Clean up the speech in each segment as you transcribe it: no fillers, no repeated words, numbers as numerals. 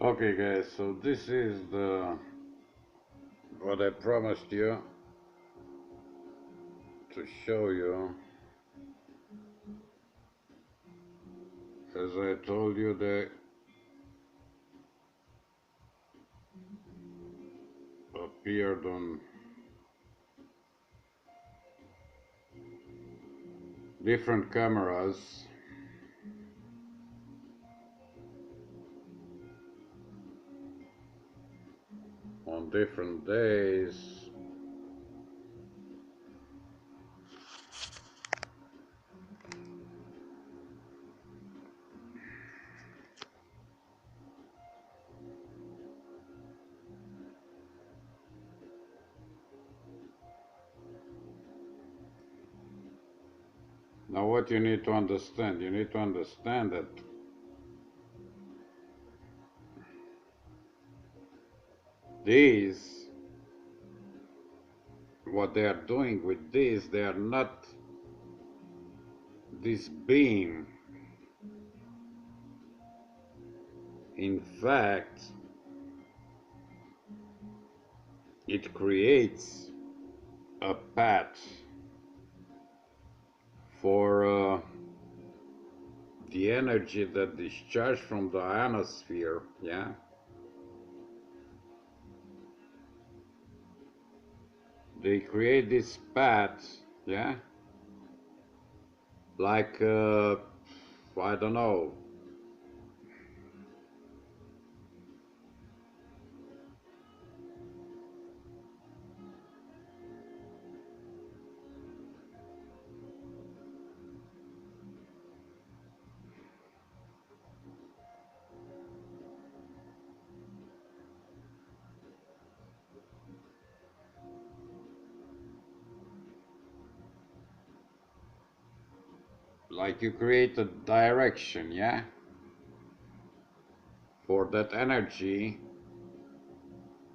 Okay guys, so this is the what I promised you to show you. As I told you, they appeared on different cameras on different days. Now what you need to understand, that these, what they are doing with this, they are not this beam. In fact, it creates a path for the energy that discharges from the ionosphere, yeah? They create this path, yeah? Like, I don't know, like you create a direction, yeah? For that energy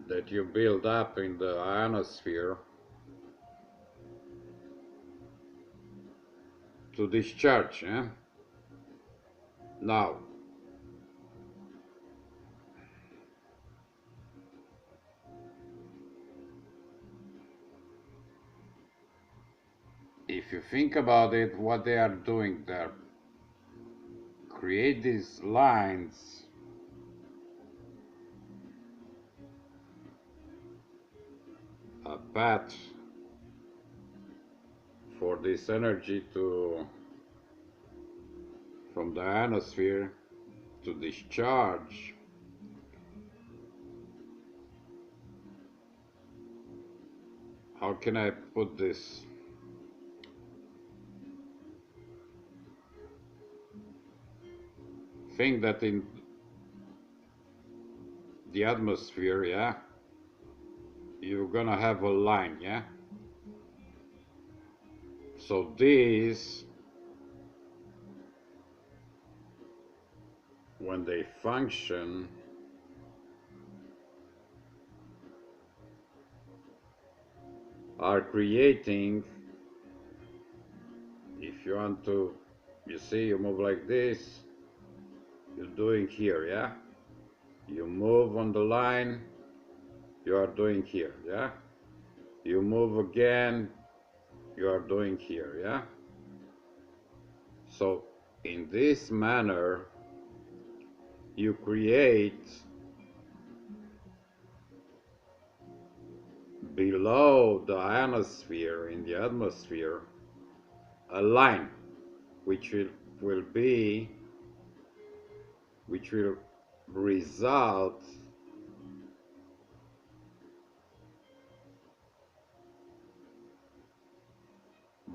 that you build up in the ionosphere to discharge, yeah? Now, if you think about it, what they are doing there, create these lines, a path for this energy to, from the ionosphere to discharge. How can I put this? Think that in the atmosphere, yeah, you're gonna have a line, yeah? So these, when they function, are creating, if you want to, you see, you move like this, you're doing here, yeah? You move on the line, you are doing here, yeah? You move again, you are doing here, yeah? So in this manner, you create below the ionosphere, in the atmosphere, a line which will be, which will result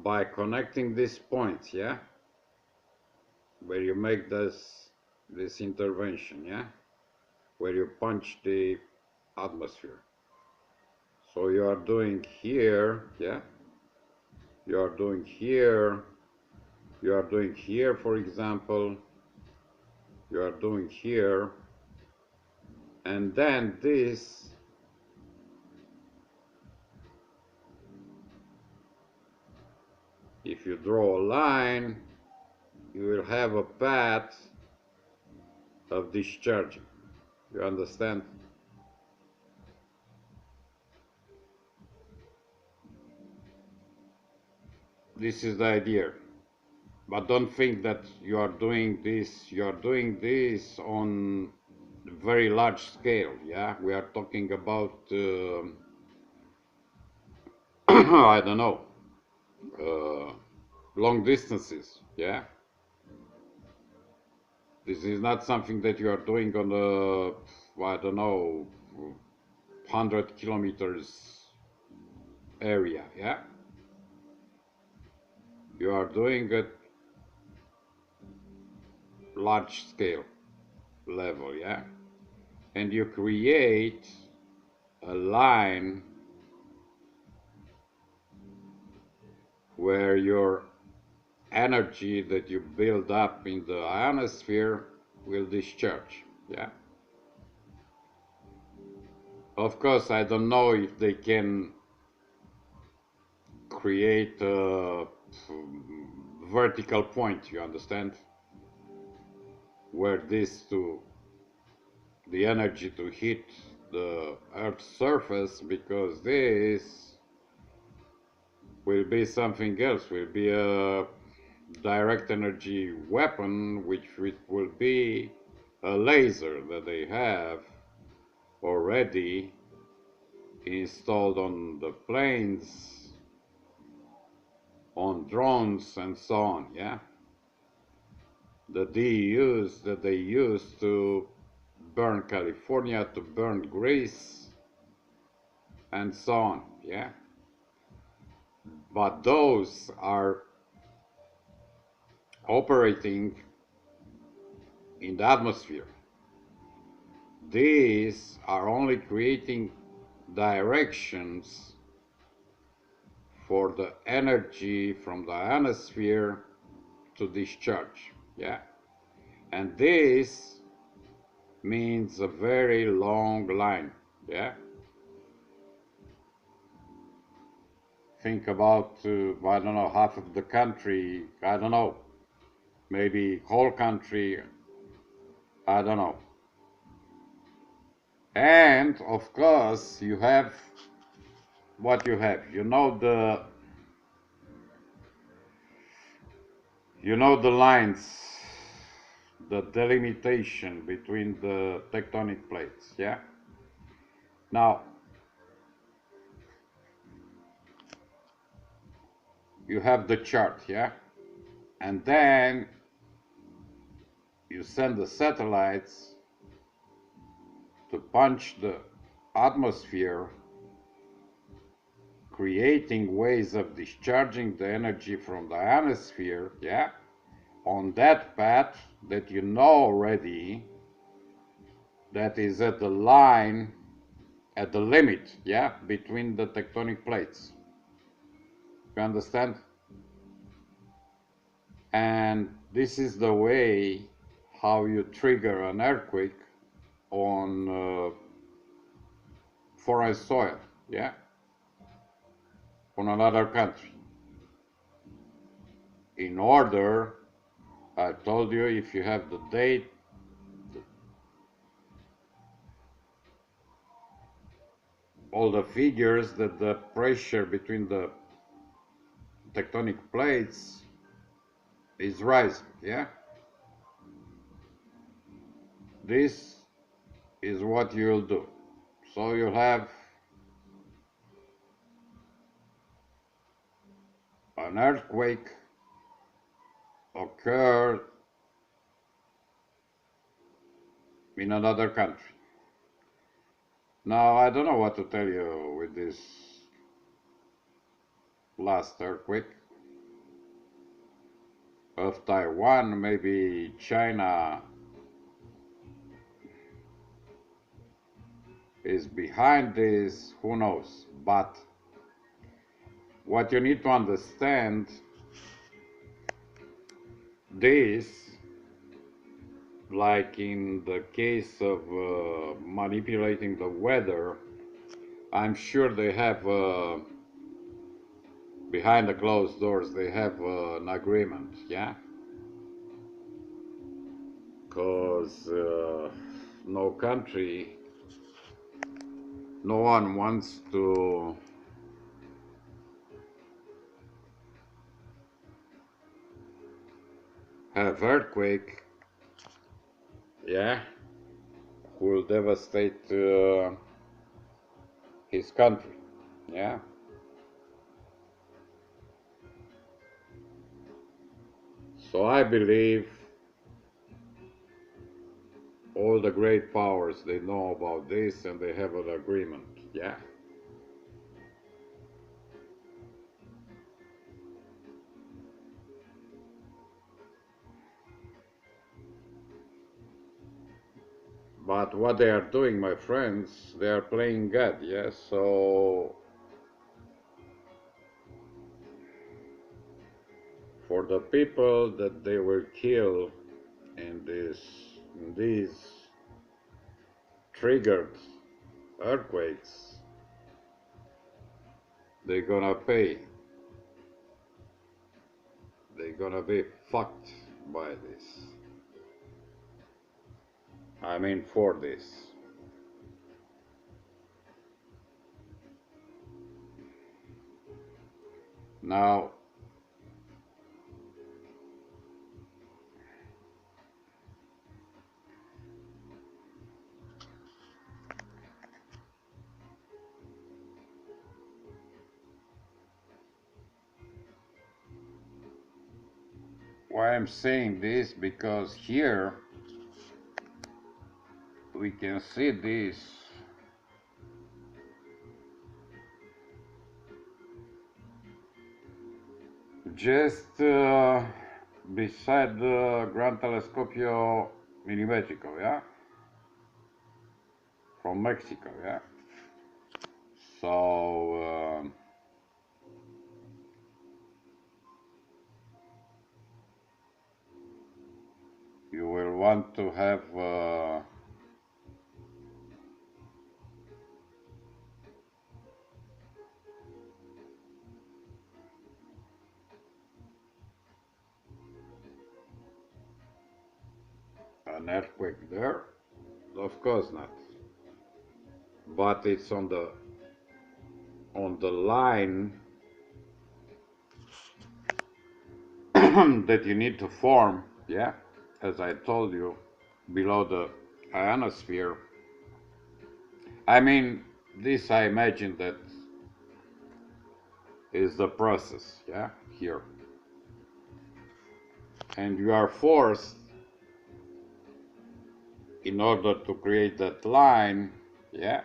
by connecting these points, yeah, where you make this intervention, yeah, where you punch the atmosphere. So you are doing here, yeah, you are doing here, you are doing here, for example, you are doing here, and then this, if you draw a line, you will have a path of discharging. You understand? This is the idea. But don't think that you are doing this on very large scale, yeah? We are talking about, I don't know, uh, long distances, yeah? This is not something that you are doing on a, I don't know, 100 kilometers area, yeah? You are doing it large scale level, yeah? And you create a line where your energy that you build up in the ionosphere will discharge, yeah? Of course, I don't know if they can create a vertical point, you understand? Where the energy to hit the Earth's surface, because this will be something else, will be a direct energy weapon, which will be a laser that they have already installed on the planes, on drones, and so on, yeah? That they use to burn California, to burn Greece, and so on, yeah? But those are operating in the atmosphere. These are only creating directions for the energy from the ionosphere to discharge, yeah? And this means a very long line, yeah? Think about, I don't know, half of the country, I don't know, maybe whole country, I don't know. And of course, you have what you have. You know the lines, the delimitation between the tectonic plates, yeah? Now, you have the chart, yeah? And then you send the satellites to punch the atmosphere, creating ways of discharging the energy from the ionosphere, yeah? On that path that you know already, that is at the line, at the limit, yeah, between the tectonic plates. You understand? And this is the way how you trigger an earthquake on foreign soil, yeah, on another country. In order, I told you, if you have the date, all the figures, that the pressure between the tectonic plates is rising, yeah? This is what you'll do. So you'll have an earthquake occur in another country. Now, I don't know what to tell you with this last earthquake of Taiwan. Maybe China is behind this, who knows? But what you need to understand, this, like in the case of manipulating the weather, I'm sure they have, behind the closed doors, they have an agreement, yeah? Because no country, no one wants to have earthquake, yeah, who will devastate his country, yeah. So I believe all the great powers, they know about this and they have an agreement, yeah. But what they are doing, my friends, they are playing God, yeah. So for the people that they will kill in these triggered earthquakes, they're gonna pay. They're gonna be fucked by this. I mean, for this. Now, why I'm saying this, because here we can see this just beside the Gran Telescopio in Mexico, yeah, from Mexico, yeah. So you will want to have an earthquake there. Of course not, but it's on the line that you need to form, yeah, as I told you, below the ionosphere. I mean, this I imagine that is the process, yeah, here. And you are forced, in order to create that line, yeah,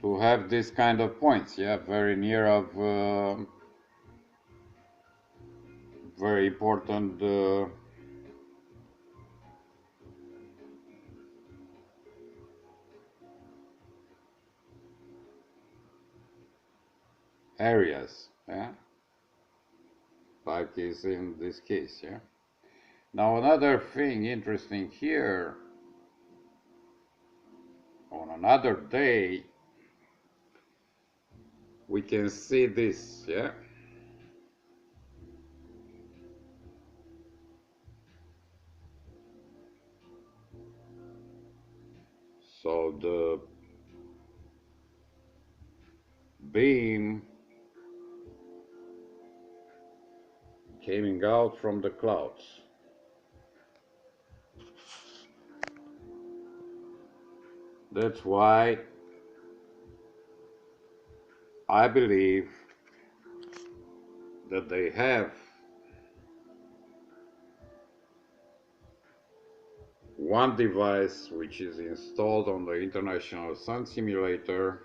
to have this kind of points, yeah, very near of very important areas, yeah, like is in this case, yeah. Now another thing interesting here, on another day, we can see this, yeah. So the beam coming out from the clouds. That's why I believe that they have one device which is installed on the International Sun Simulator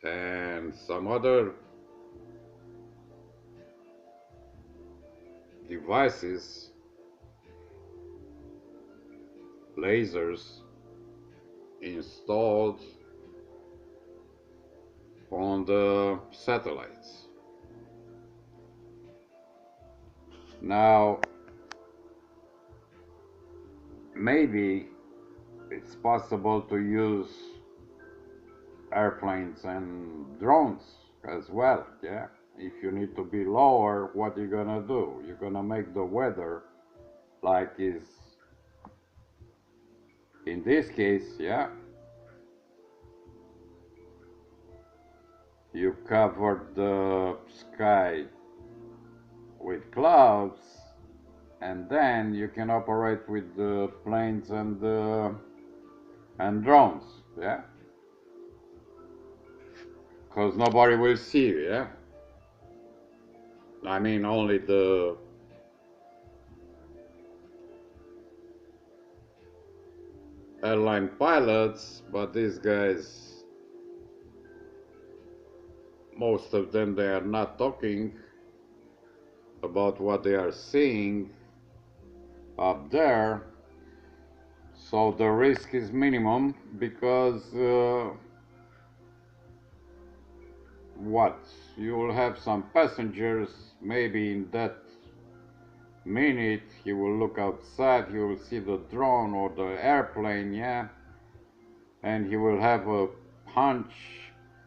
and some other devices, lasers, installed on the satellites. Now, maybe it's possible to use airplanes and drones as well, yeah? If you need to be lower, what you gonna do? You're gonna make the weather like is in this case, yeah, you covered the sky with clouds, and then you can operate with the planes and drones, yeah, because nobody will see you, yeah. I mean, only the airline pilots, but these guys, most of them, they are not talking about what they are seeing up there, so the risk is minimum because what, you will have some passengers, maybe in that minute he will look outside, he will see the drone or the airplane, yeah, and he will have a hunch,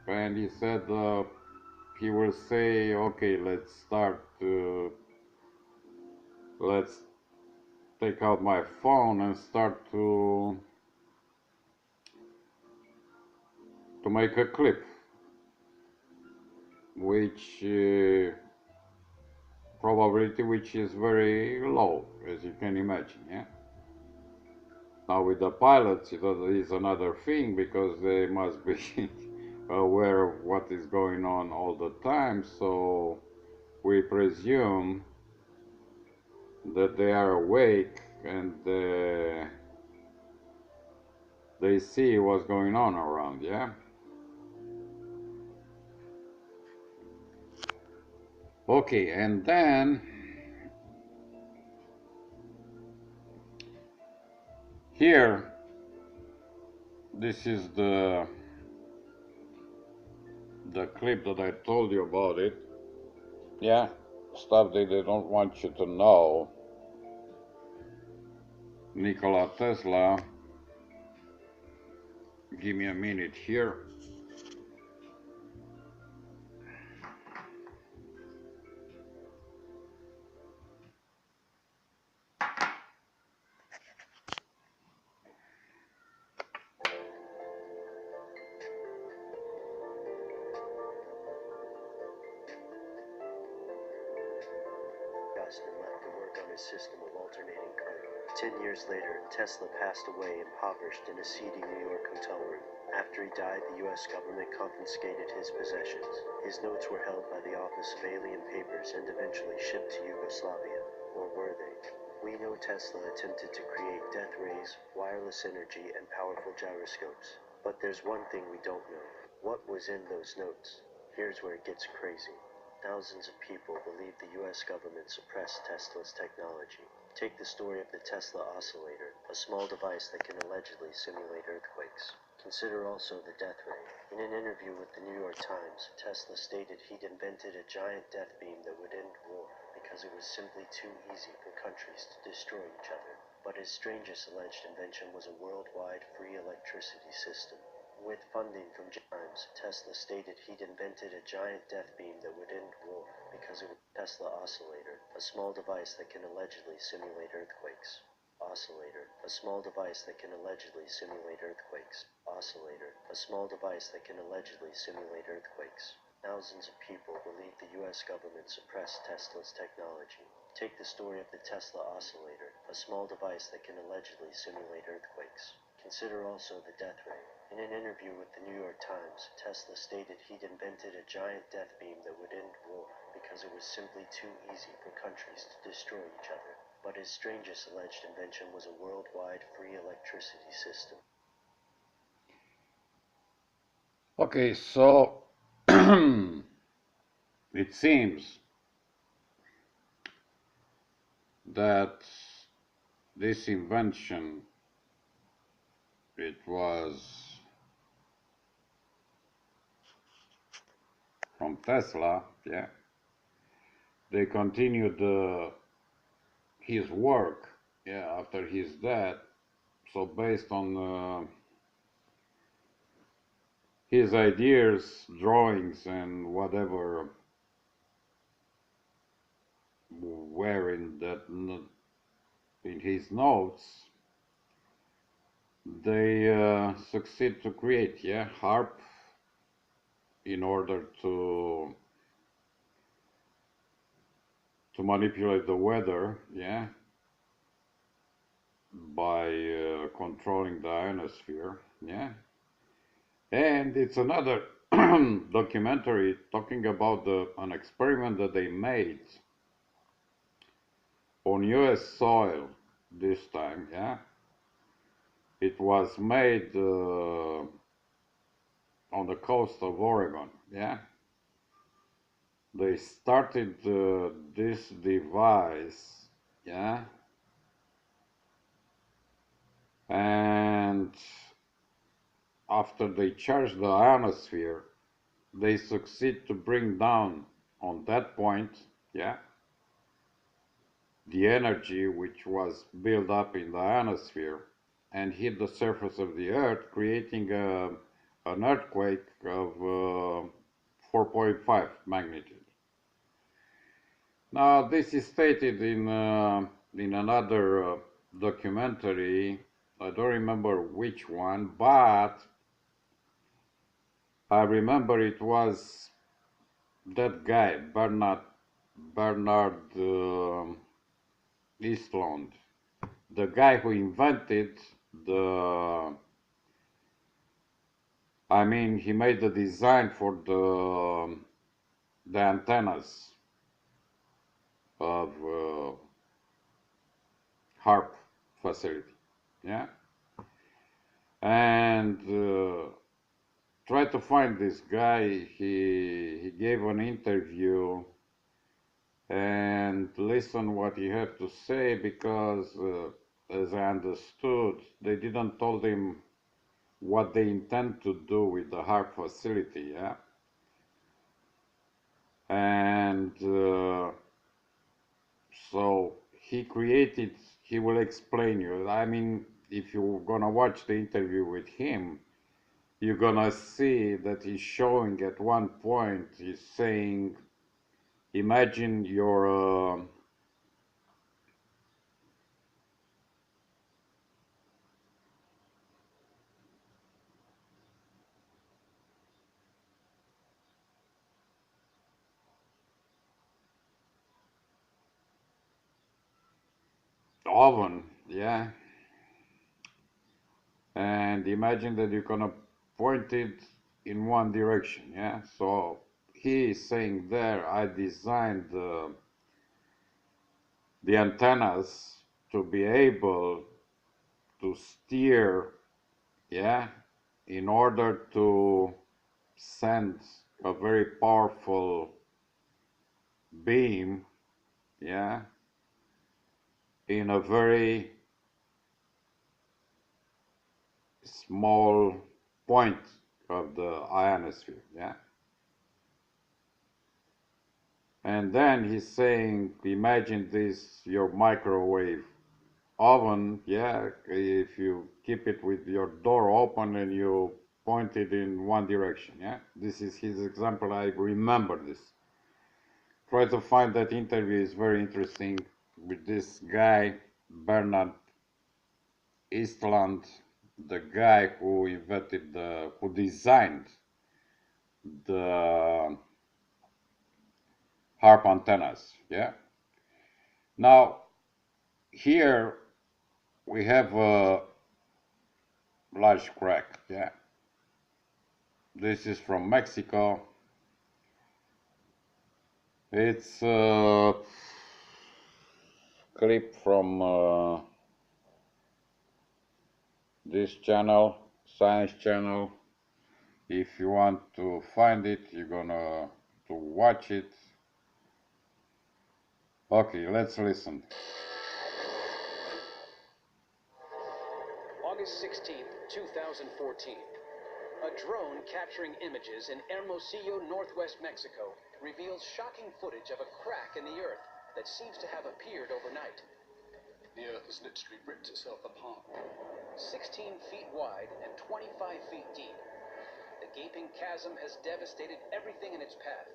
and he said he will say, okay, let's start, let's take out my phone and start to make a clip, which probability which is very low, as you can imagine, yeah. Now with the pilots, it is another thing because they must be aware of what is going on all the time, so we presume that they are awake and they see what's going on around, yeah. Okay, and then here, this is the clip that I told you about it, yeah, stuff that they don't want you to know. Nikola Tesla, give me a minute here. And left to work on his system of alternating current. 10 years later, Tesla passed away impoverished in a seedy New York hotel room. After he died, the U.S. government confiscated his possessions. His notes were held by the Office of Alien Papers and eventually shipped to Yugoslavia. Or were they? We know Tesla attempted to create death rays, wireless energy, and powerful gyroscopes. But there's one thing we don't know. What was in those notes? Here's where it gets crazy. Thousands of people believe the U.S. government suppressed Tesla's technology. Take the story of the Tesla oscillator, a small device that can allegedly simulate earthquakes. Consider also the death ray. In an interview with the New York Times, Tesla stated he'd invented a giant death beam that would end war because it was simply too easy for countries to destroy each other. But his strangest alleged invention was a worldwide free electricity system. With funding from Times, Tesla stated he'd invented a giant death beam that would end war because it was a Tesla oscillator, a small device that can allegedly simulate earthquakes. Oscillator, a small device that can allegedly simulate earthquakes. Oscillator, a small device that can allegedly simulate earthquakes. Thousands of people believe the U.S. government suppressed Tesla's technology. Take the story of the Tesla oscillator, a small device that can allegedly simulate earthquakes. Consider also the death ray. In an interview with the New York Times, Tesla stated he'd invented a giant death beam that would end war because it was simply too easy for countries to destroy each other. But his strangest alleged invention was a worldwide free electricity system. Okay, so it seems that this invention, it was from Tesla, yeah. They continued his work, yeah, after his death. So based on his ideas, drawings, and whatever were in that in his notes, they succeed to create, yeah, HARP in order to manipulate the weather, yeah, by controlling the ionosphere, yeah. And it's another documentary talking about an experiment that they made on US soil this time, yeah. It was made on the coast of Oregon, yeah. They started this device, yeah, and after they charge the ionosphere, they succeed to bring down on that point, yeah, the energy which was built up in the ionosphere and hit the surface of the earth, creating an earthquake of 4.5 magnitude. Now, this is stated in another documentary. I don't remember which one, but I remember it was that guy, Bernard Eastland, the guy who invented he made the design for the antennas of HARP facility, yeah, and try to find this guy. He gave an interview and listen what he had to say, because as I understood, they didn't told him what they intend to do with the HARP facility, yeah. And so he will explain you. I mean, if you're gonna watch the interview with him, you're gonna see that he's showing at one point, he's saying, imagine your oven, yeah, and imagine that you're gonna point it in one direction, yeah. So he is saying there, I designed the antennas to be able to steer, yeah, in order to send a very powerful beam, yeah, in a very small point of the ionosphere, yeah. And then he's saying, imagine this, your microwave oven, yeah, if you keep it with your door open and you point it in one direction, yeah. This is his example. I remember this. Try to find that interview, is very interesting, with this guy, Bernard Eastland, the guy who who designed the HARP antennas, yeah. Now, here we have a large crack, yeah. This is from Mexico. It's a clip from this channel, Science Channel. If you want to find it, you're gonna to watch it. Okay, let's listen. August 16th, 2014. A drone capturing images in Hermosillo, northwest Mexico, reveals shocking footage of a crack in the earth that seems to have appeared overnight. The earth has literally ripped itself apart. 16 feet wide and 25 feet deep, the gaping chasm has devastated everything in its path,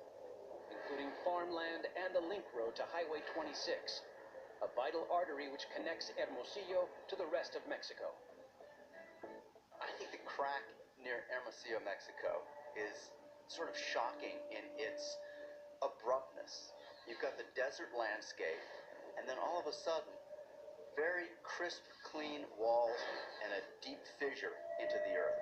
including farmland and the link road to Highway 26. a vital artery which connects Hermosillo to the rest of Mexico. I think the crack near Hermosillo, Mexico is sort of shocking in its abruptness. You've got the desert landscape, and then all of a sudden, very crisp, clean walls and a deep fissure into the earth.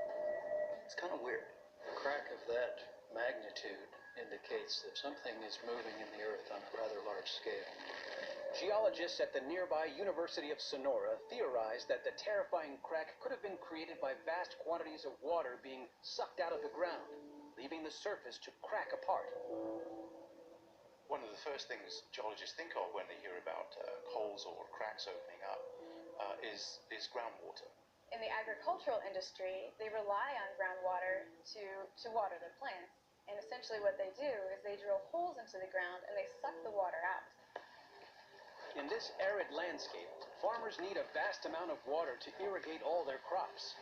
It's kind of weird. A crack of that magnitude indicates that something is moving in the earth on a rather large scale. Geologists at the nearby University of Sonora theorized that the terrifying crack could have been created by vast quantities of water being sucked out of the ground, leaving the surface to crack apart. One of the first things geologists think of when they hear about holes or cracks opening up is groundwater. In the agricultural industry, they rely on groundwater to water their plants. And essentially what they do is they drill holes into the ground and they suck the water out. In this arid landscape, farmers need a vast amount of water to irrigate all their crops.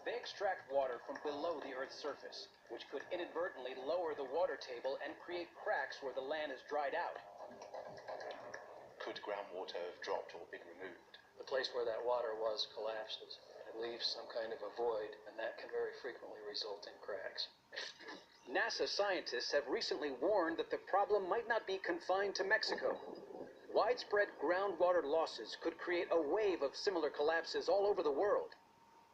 They extract water from below the Earth's surface, which could inadvertently lower the water table and create cracks where the land is dried out. Could groundwater have dropped or been removed? The place where that water was collapses. It leaves some kind of a void, and that can very frequently result in cracks. NASA scientists have recently warned that the problem might not be confined to Mexico. Widespread groundwater losses could create a wave of similar collapses all over the world.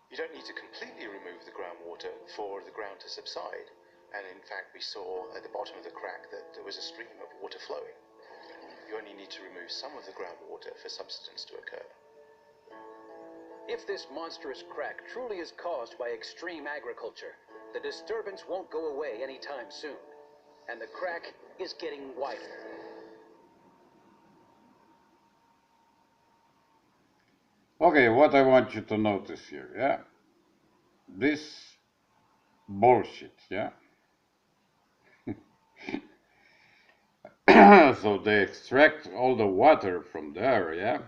You don't need to completely remove the groundwater for the ground to subside. And in fact, we saw at the bottom of the crack that there was a stream of water flowing. You only need to remove some of the groundwater for subsidence to occur. If this monstrous crack truly is caused by extreme agriculture, the disturbance won't go away anytime soon, and the crack is getting wider. Okay, what I want you to notice here, yeah? This bullshit, yeah? So they extract all the water from there, yeah?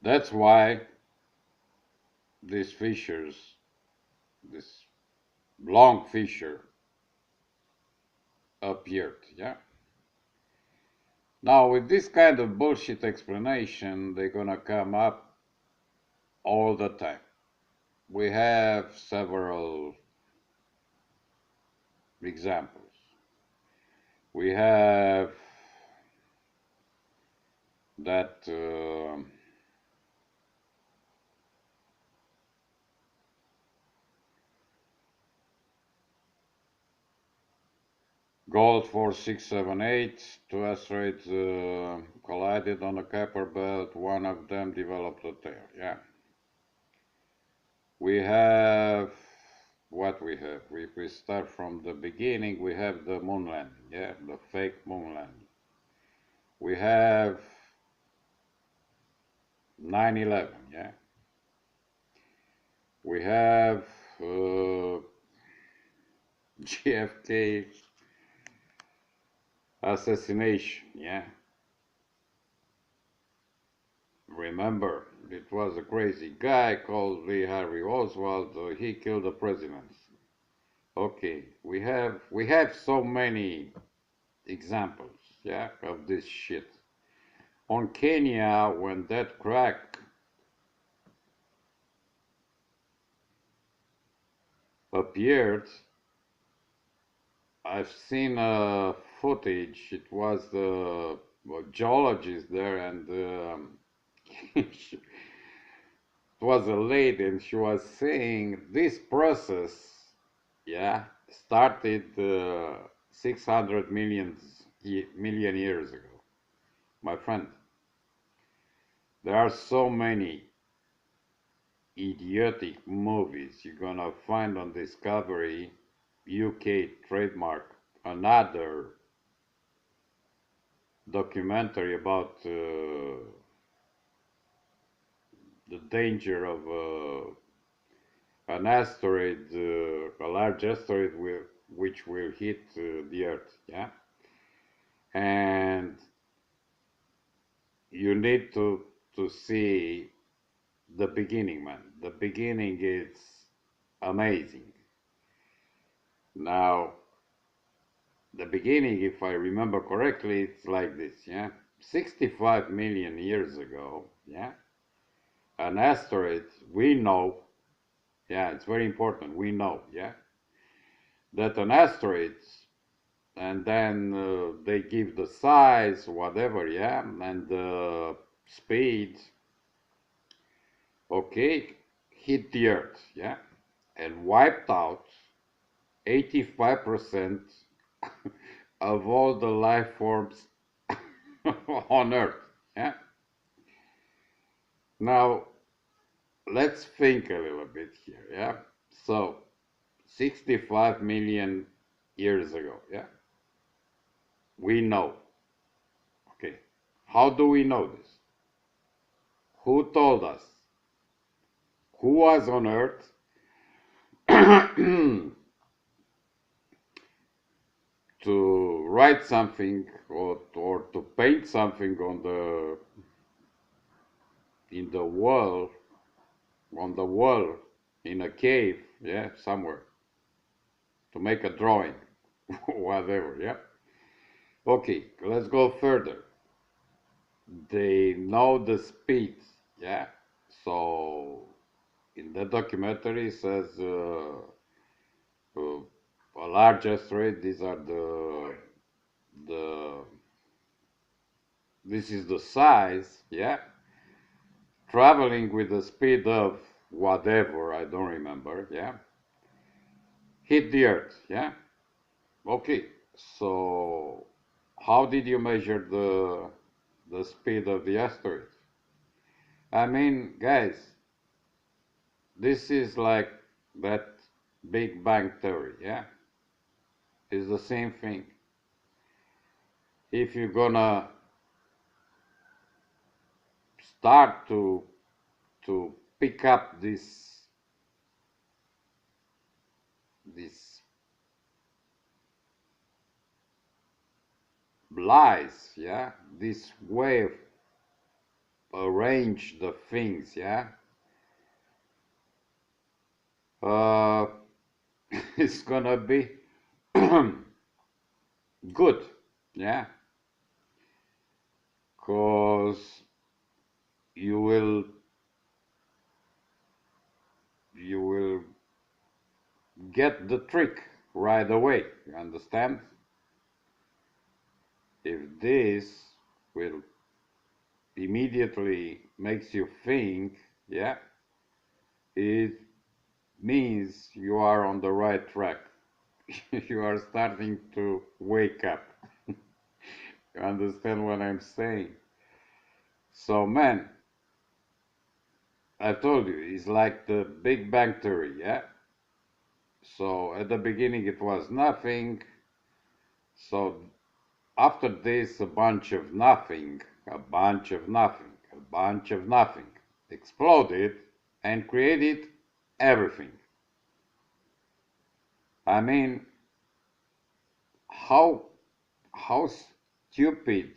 That's why these fissures, this long fissure appeared, yeah? Now with this kind of bullshit explanation, they're gonna come up all the time. We have several examples. We have that Gold 4678, two asteroids collided on the Kuiper belt, one of them developed a tail, yeah. We have, what we have? We start from the beginning, we have the moon landing, yeah, the fake moon landing. We have 9/11, yeah. We have JFK assassination, yeah. Remember, it was a crazy guy called Lee Harvey Oswald. He killed the president. Okay, we have so many examples, yeah, of this shit. On Kenya, when that crack appeared, I've seen footage. It was the geologist there, and it was a lady, and she was saying this process, yeah, started 600 million years ago. My friend, there are so many idiotic movies you're gonna find on Discovery, UK trademark, another documentary about the danger of an asteroid, a large asteroid which will hit the Earth, yeah? And you need to see the beginning, man. The beginning is amazing. Now, the beginning, if I remember correctly, it's like this, yeah? 65 million years ago, yeah, an asteroid, we know, yeah, it's very important, we know, yeah, that an asteroid, and then they give the size, whatever, yeah, and the speed, okay, hit the Earth, yeah, and wiped out 85% of all the life forms on Earth, yeah. Now, let's think a little bit here, yeah. So, 65 million years ago, yeah, we know, okay. How do we know this? Who told us? Who was on Earth to write something or to paint something on in the wall, on the wall in a cave, yeah, somewhere, to make a drawing, whatever, yeah. Okay, let's go further. They know the speed, yeah. So in the documentary it says a large asteroid. These are the this is the size, yeah. Traveling with the speed of whatever, I don't remember, yeah. Hit the Earth, yeah. Okay, so how did you measure the speed of the asteroid? I mean, guys, this is like that Big Bang theory, yeah? It's the same thing. If you're gonna start to pick up this lies, yeah, this way of arrange the things, yeah, uh, it's gonna be good, yeah, cause you will get the trick right away. You understand? If this will immediately makes you think, yeah, it means you are on the right track. You are starting to wake up. You understand what I'm saying? So, man, I told you, it's like the Big Bang Theory, yeah? So, at the beginning, it was nothing. So, after this, a bunch of nothing, a bunch of nothing, a bunch of nothing exploded and created everything. I mean, how stupid,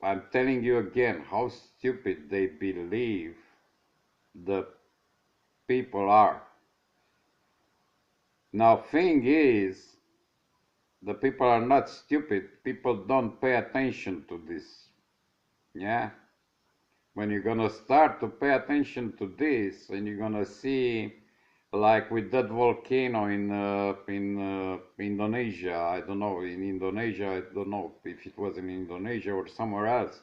I'm telling you again, how stupid they believe the people are. Now, thing is, the people are not stupid. People don't pay attention to this. Yeah? When you're gonna start to pay attention to this, and you're gonna see, like with that volcano in Indonesia, I don't know, in Indonesia, I don't know if it was in Indonesia or somewhere else.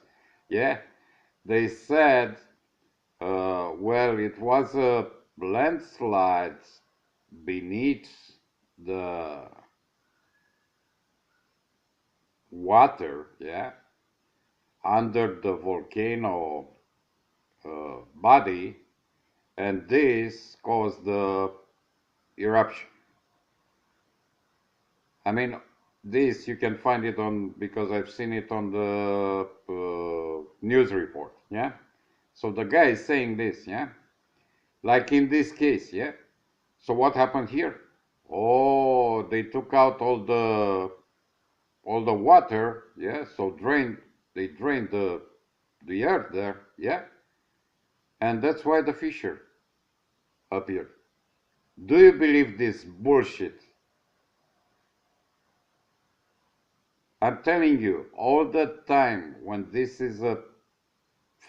Yeah? They said, well, it was a landslide beneath the water, yeah, under the volcano body, and this caused the eruption. I mean, this you can find it on, because I've seen it on the news report, yeah. So the guy is saying this, yeah, like in this case, yeah. So what happened here? Oh, they took out all the water, yeah. So they drained the earth there, yeah, and that's why the fissure appeared. Do you believe this bullshit? I'm telling you, all the time when this is a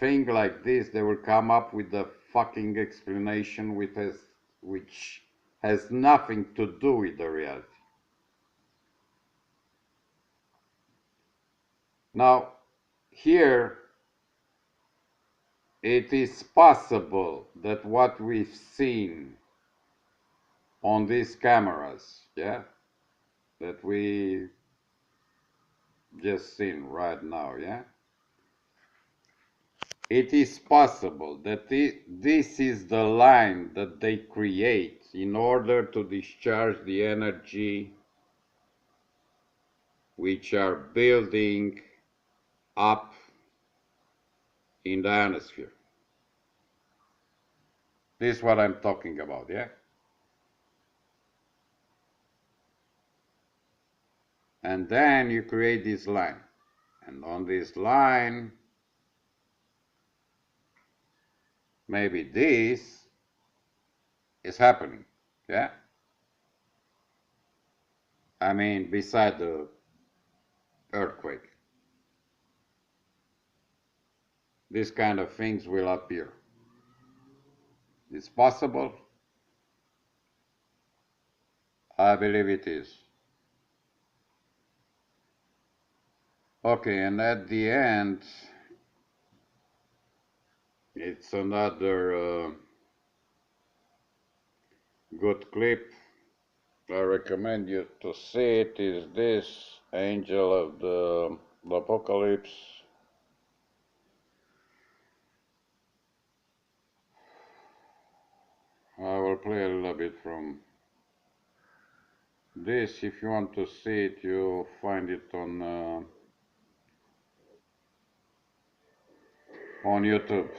thing like this, they will come up with a fucking explanation which has nothing to do with the reality. Now, here, it is possible that what we've seen on these cameras, yeah, that we just seen right now, yeah, it is possible that this is the line that they create in order to discharge the energy which are building up in the atmosphere. This is what I'm talking about, yeah? And then you create this line. And on this line, maybe this is happening, yeah? I mean, beside the earthquake. These kind of things will appear. It's possible? I believe it is. Okay, and at the end, it's another good clip. I recommend you to see it. Is this Angel of the Apocalypse? I will play a little bit from this. If you want to see it, you find it on YouTube.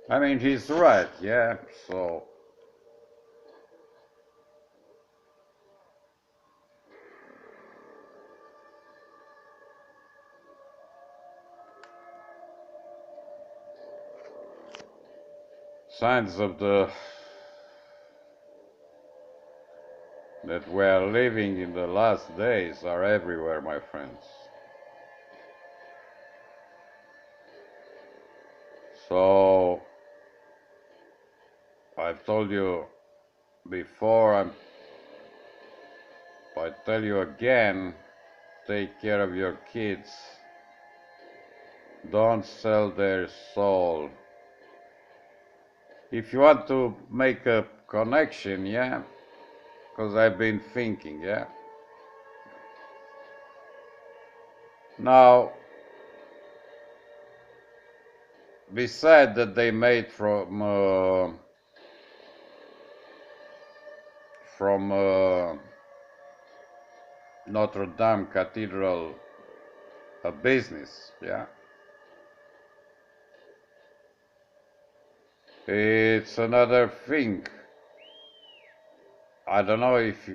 I mean, he's right, yeah, so signs of that we're living in the last days are everywhere, my friends. So I've told you before, I tell you again, take care of your kids. Don't sell their soul. If you want to make a connection, yeah, because I've been thinking, yeah. Now, beside that they made from Notre Dame Cathedral a business, yeah. It's another thing. I don't know if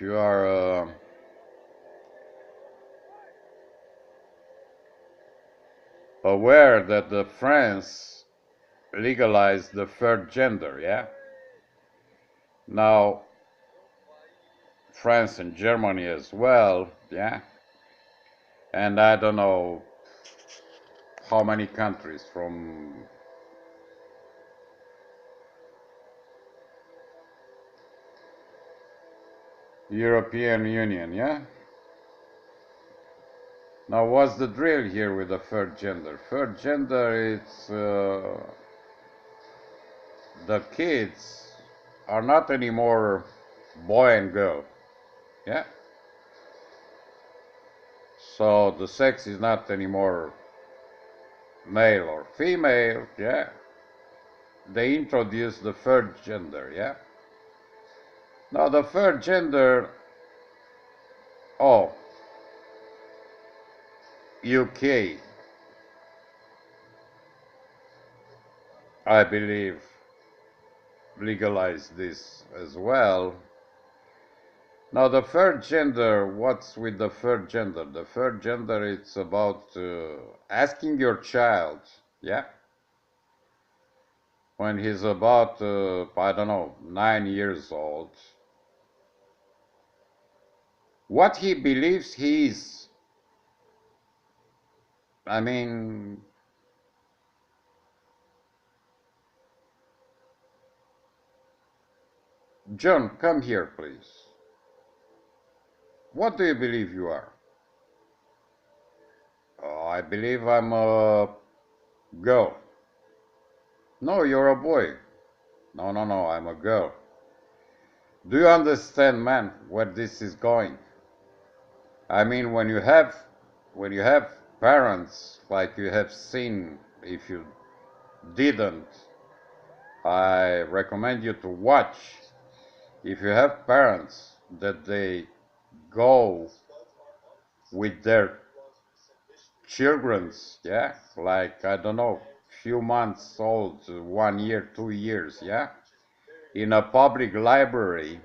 you are aware that the France legalized the third gender, yeah? Now, France and Germany as well, yeah? And I don't know how many countries from European Union, yeah? Now, what's the drill here with the third gender? Third gender, it's the kids are not anymore boy and girl, yeah? So the sex is not anymore male or female, yeah? they introduced the third gender, yeah? Now the third gender, oh, UK, I believe, legalized this as well. Now the third gender, what's with the third gender? The third gender, it's about asking your child, yeah? When he's about, I don't know, 9 years old, what he believes he is. I mean, John, come here, please. What do you believe you are? Oh, I believe I'm a girl. No, you're a boy. No, no, no, I'm a girl. Do you understand, man, where this is going? I mean, when you have parents like you have seen, if you didn't, I recommend you to watch. If you have parents that they go with their children's, yeah, like, I don't know, few months old, 1 year, 2 years, yeah, in a public library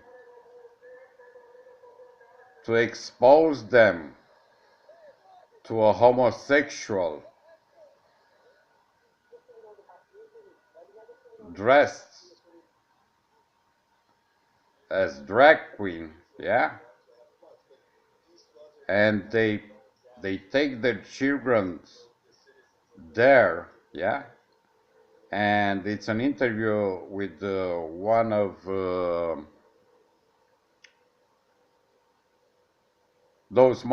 to expose them to a homosexual dressed as drag queen, yeah, and they take their children there, yeah, and it's an interview with one of those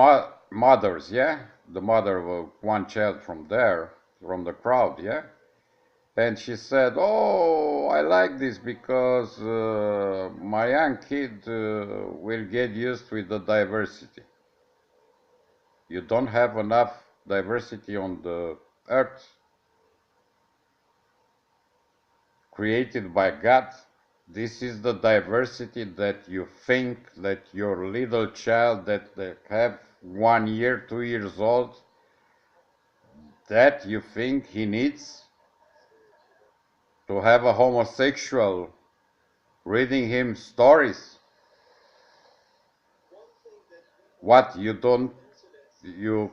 mothers, yeah, the mother of one child from there, from the crowd, yeah, and she said, "Oh, I like this because my young kid will get used with the diversity. You don't have enough diversity on the earth created by God. This is the diversity that you think that your little child that have 1 year, 2 years old, that you think he needs to have a homosexual reading him stories. What you don't, you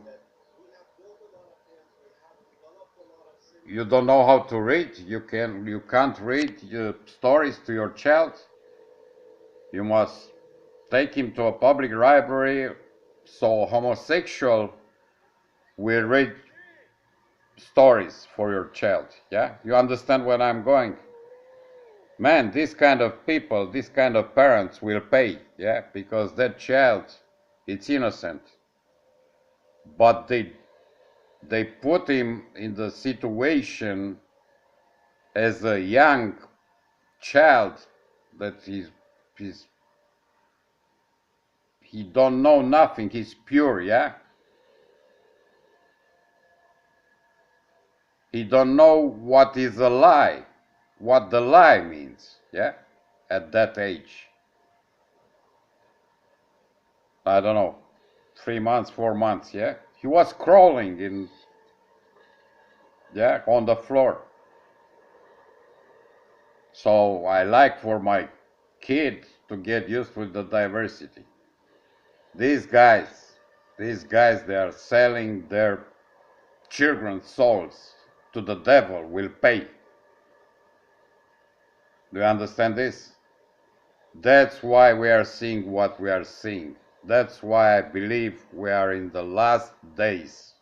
don't know how to read? You can't read stories to your child? You must take him to a public library so homosexual will read stories for your child. Yeah, you understand where I'm going? Man, this kind of people, this kind of parents will pay, yeah, because that child, it's innocent, but they put him in the situation as a young child that he don't know nothing, he's pure, yeah. He don't know what is a lie, what the lie means, yeah, at that age. I don't know, 3 months, 4 months, yeah. He was crawling in, yeah, on the floor. So I like for my kid to get used with the diversity. These guys, they are selling their children's souls to the devil, will pay. Do you understand this? That's why we are seeing what we are seeing. That's why I believe we are in the last days.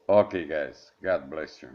Okay, guys, God bless you.